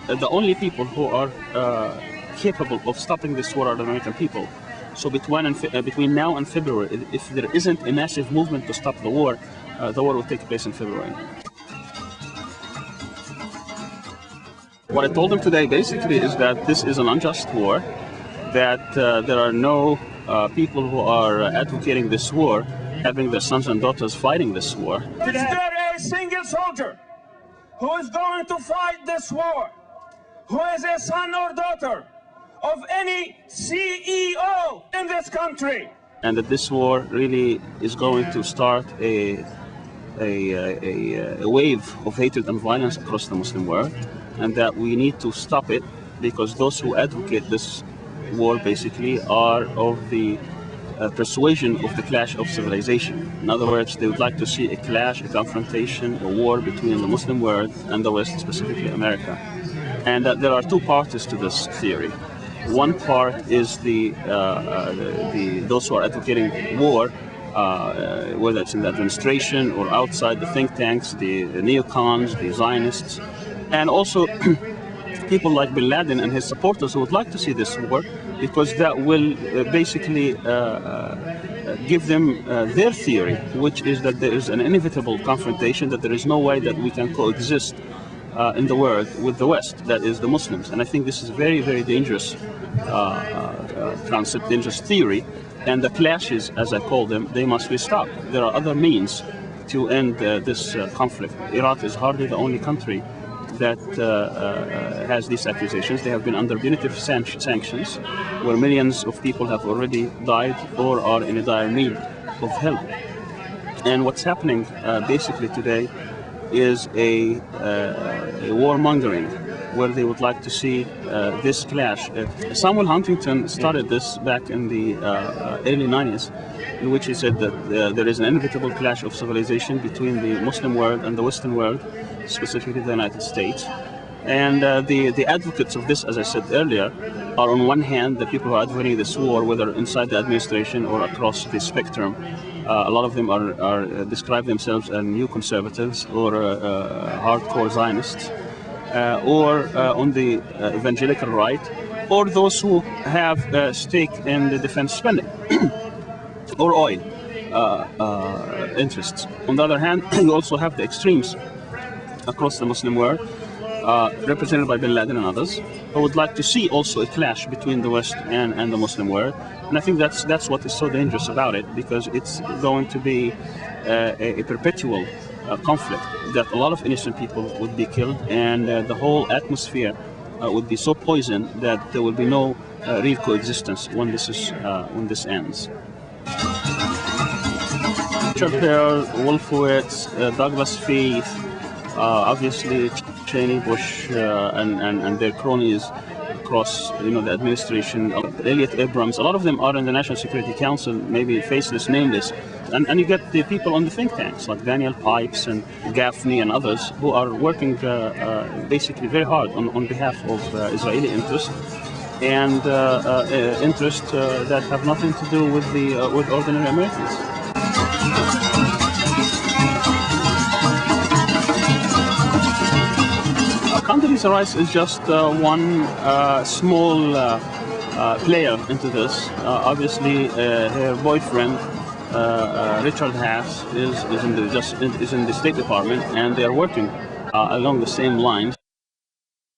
the only people who are capable of stopping this war are the American people. So between now and February, if there isn't a massive movement to stop the war will take place in February. What I told them today basically is that this is an unjust war, that there are no people who are advocating this war, having their sons and daughters fighting this war. Is there a single soldier who is going to fight this war, who is a son or daughter of any CEO in this country? And that this war really is going to start a wave of hatred and violence across the Muslim world, and that we need to stop it, because those who advocate this war basically are of the persuasion of the clash of civilization. In other words, they would like to see a clash, a confrontation, a war between the Muslim world and the West, specifically America. And that there are two parts to this theory. One part is those who are advocating war, whether it's in the administration or outside the think tanks, the neocons, the Zionists, and also people like Bin Laden and his supporters who would like to see this war, because that will basically give them their theory, which is that there is an inevitable confrontation, that there is no way that we can coexist in the world with the West, that is the Muslims. And I think this is a very, very dangerous concept, dangerous theory, and the clashes, as I call them, they must be stopped. There are other means to end this conflict. Iraq is hardly the only country that has these accusations. They have been under punitive sanctions, where millions of people have already died or are in a dire need of help. And what's happening basically today is a warmongering, where they would like to see this clash. Samuel Huntington started this back in the early 90s, in which he said that there is an inevitable clash of civilization between the Muslim world and the Western world, specifically the United States. And the advocates of this, as I said earlier, are on one hand the people who are advocating this war, whether inside the administration or across the spectrum. A lot of them are describe themselves as new conservatives or hardcore Zionists, or on the evangelical right, or those who have a stake in the defense spending or oil interests. On the other hand, you also have the extremes across the Muslim world, represented by Bin Laden and others, who would like to see also a clash between the West and the Muslim world. And I think that's what is so dangerous about it, because it's going to be a perpetual conflict, that a lot of innocent people would be killed, and the whole atmosphere would be so poisoned that there will be no real coexistence when this ends. Richard Perle, Wolfowitz, Douglas Feith, obviously Cheney, Bush, and their cronies across the administration, Elliot Abrams, a lot of them are in the National Security Council, maybe faceless, nameless, and you get the people on the think tanks like Daniel Pipes and Gaffney and others, who are working basically very hard on behalf of Israeli interests, and interests that have nothing to do with ordinary Americans. Condoleezza Rice is just one small player into this. Obviously, her boyfriend Richard Haas is in the State Department, and they are working along the same lines.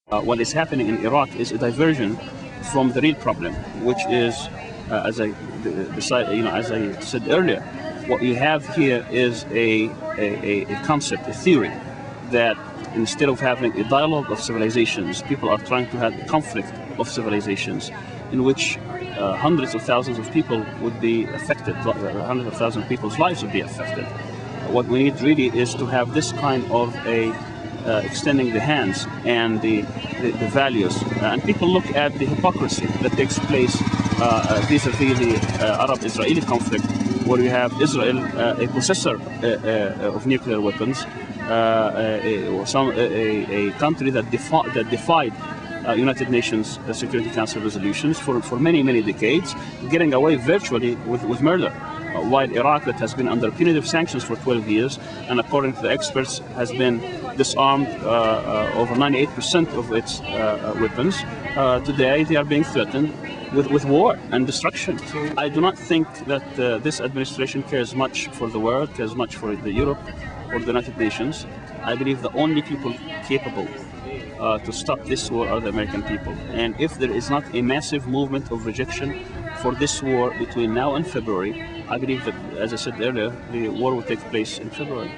What is happening in Iraq is a diversion from the real problem, which is, as I said earlier, what you have here is a concept, a theory, that instead of having a dialogue of civilizations, people are trying to have a conflict of civilizations, in which hundreds of thousands of people would be affected, hundreds of thousands of people's lives would be affected. What we need really is to have this kind of extending the hands and the values. And people look at the hypocrisy that takes place vis-a-vis the Arab-Israeli conflict, where you have Israel, a possessor of nuclear weapons, a country that defied United Nations Security Council resolutions for many, many decades, getting away virtually with murder. While Iraq, that has been under punitive sanctions for 12 years, and according to the experts, has been disarmed over 98% of its weapons. Today they are being threatened with war and destruction. I do not think that this administration cares much for the world, cares much for the Europe or the United Nations. I believe the only people capable to stop this war are the American people. And if there is not a massive movement of rejection for this war between now and February, I believe that, as I said earlier, the war will take place in February.